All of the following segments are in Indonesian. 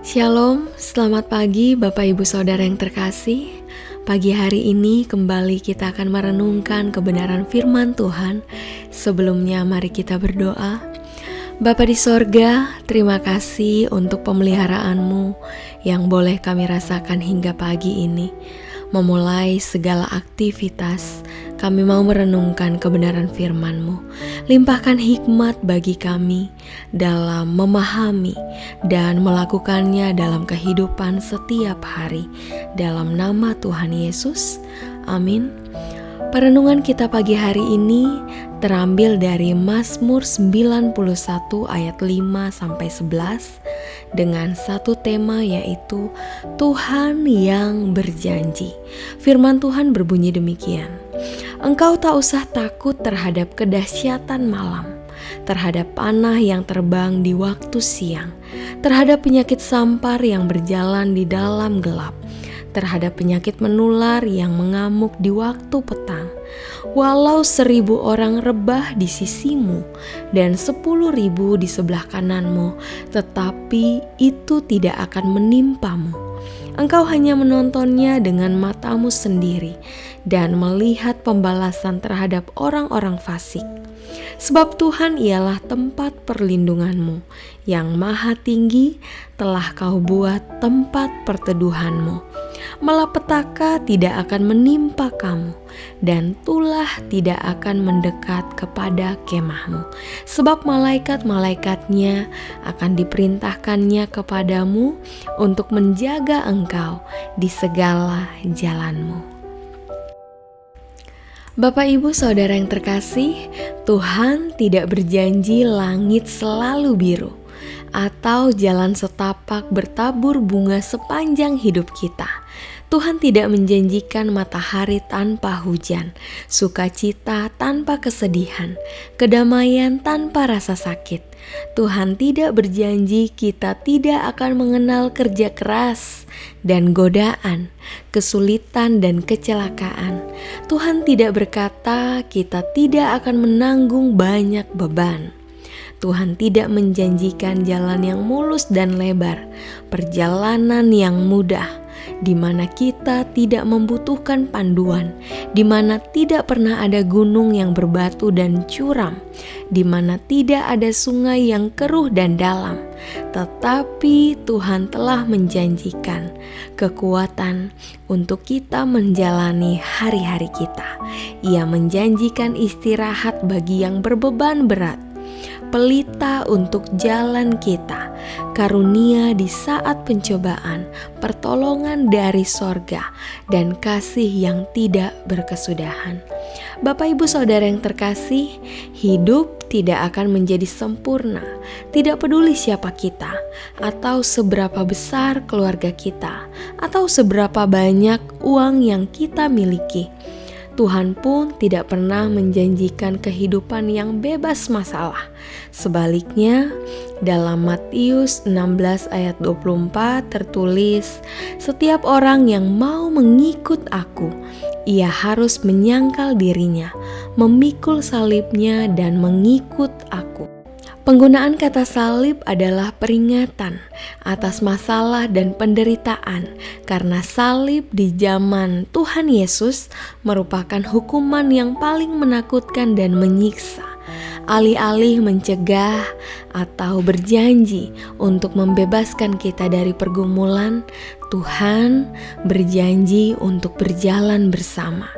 Shalom, selamat pagi Bapak Ibu Saudara yang terkasih. Pagi hari ini kembali kita akan merenungkan kebenaran firman Tuhan. Sebelumnya mari kita berdoa. Bapa di sorga, terima kasih untuk pemeliharaanmu yang boleh kami rasakan hingga pagi ini. Memulai segala aktivitas, kami mau merenungkan kebenaran firman-Mu. Limpahkan hikmat bagi kami dalam memahami dan melakukannya dalam kehidupan setiap hari. Dalam nama Tuhan Yesus, amin. Perenungan kita pagi hari ini terambil dari Mazmur 91 ayat 5-11 dengan satu tema, yaitu Tuhan yang berjanji. Firman Tuhan berbunyi demikian. Engkau tak usah takut terhadap kedahsyatan malam, terhadap panah yang terbang di waktu siang, terhadap penyakit sampar yang berjalan di dalam gelap, terhadap penyakit menular yang mengamuk di waktu petang. Walau 1.000 orang rebah di sisimu dan 10.000 di sebelah kananmu, tetapi itu tidak akan menimpamu. Engkau hanya menontonnya dengan matamu sendiri dan melihat pembalasan terhadap orang-orang fasik. Sebab Tuhan ialah tempat perlindunganmu, yang maha tinggi telah kau buat tempat perteduhanmu. Malapetaka tidak akan menimpa kamu, dan tulah tidak akan mendekat kepada kemahmu. Sebab malaikat-malaikatnya akan diperintahkannya kepadamu untuk menjaga engkau di segala jalanmu. Bapak Ibu Saudara yang terkasih, Tuhan tidak berjanji langit selalu biru atau jalan setapak bertabur bunga sepanjang hidup kita. Tuhan tidak menjanjikan matahari tanpa hujan, sukacita tanpa kesedihan, kedamaian tanpa rasa sakit. Tuhan tidak berjanji kita tidak akan mengenal kerja keras dan godaan, kesulitan dan kecelakaan. Tuhan tidak berkata kita tidak akan menanggung banyak beban. Tuhan tidak menjanjikan jalan yang mulus dan lebar, perjalanan yang mudah, di mana kita tidak membutuhkan panduan, di mana tidak pernah ada gunung yang berbatu dan curam, di mana tidak ada sungai yang keruh dan dalam. Tetapi Tuhan telah menjanjikan kekuatan untuk kita menjalani hari-hari kita. Ia menjanjikan istirahat bagi yang berbeban berat, pelita untuk jalan kita, karunia di saat pencobaan, pertolongan dari sorga, dan kasih yang tidak berkesudahan. Bapak Ibu Saudara yang terkasih, hidup tidak akan menjadi sempurna, tidak peduli siapa kita, atau seberapa besar keluarga kita, atau seberapa banyak uang yang kita miliki. Tuhan pun tidak pernah menjanjikan kehidupan yang bebas masalah. Sebaliknya, dalam Matius 16 ayat 24 tertulis, "Setiap orang yang mau mengikut aku, ia harus menyangkal dirinya, memikul salibnya dan mengikut aku." Penggunaan kata salib adalah peringatan atas masalah dan penderitaan, karena salib di zaman Tuhan Yesus merupakan hukuman yang paling menakutkan dan menyiksa. Alih-alih mencegah atau berjanji untuk membebaskan kita dari pergumulan, Tuhan berjanji untuk berjalan bersama.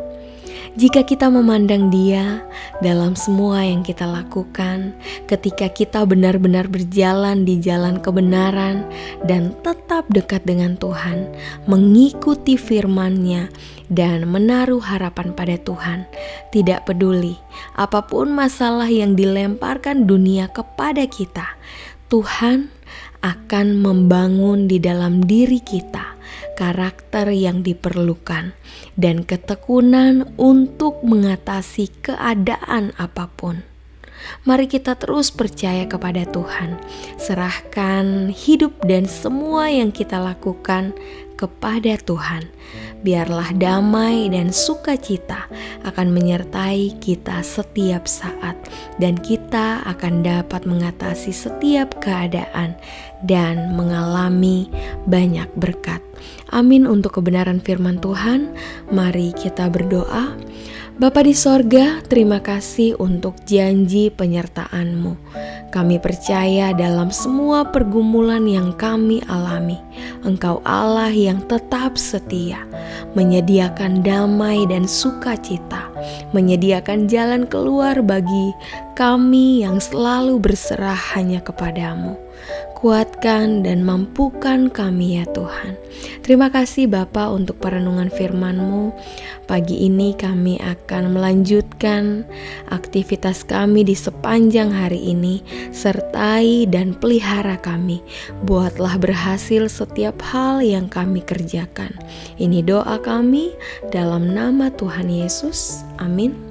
Jika kita memandang Dia dalam semua yang kita lakukan, ketika kita benar-benar berjalan di jalan kebenaran dan tetap dekat dengan Tuhan, mengikuti firman-Nya dan menaruh harapan pada Tuhan, tidak peduli apapun masalah yang dilemparkan dunia kepada kita, Tuhan akan membangun di dalam diri kita karakter yang diperlukan dan ketekunan untuk mengatasi keadaan apapun. Mari kita terus percaya kepada Tuhan. Serahkan hidup dan semua yang kita lakukan kepada Tuhan. Biarlah damai dan sukacita akan menyertai kita setiap saat, dan kita akan dapat mengatasi setiap keadaan dan mengalami banyak berkat. Amin untuk kebenaran firman Tuhan. Mari kita berdoa. Bapa di sorga, terima kasih untuk janji penyertaan-Mu. Kami percaya dalam semua pergumulan yang kami alami, Engkau Allah yang tetap setia, menyediakan damai dan sukacita, menyediakan jalan keluar bagi kami yang selalu berserah hanya kepada-Mu. Kuatkan dan mampukan kami ya Tuhan. Terima kasih Bapa untuk perenungan firman-Mu. Pagi ini kami akan melanjutkan aktivitas kami di sepanjang hari ini. Sertai dan pelihara kami. Buatlah berhasil setiap hal yang kami kerjakan. Ini doa kami dalam nama Tuhan Yesus. Amin.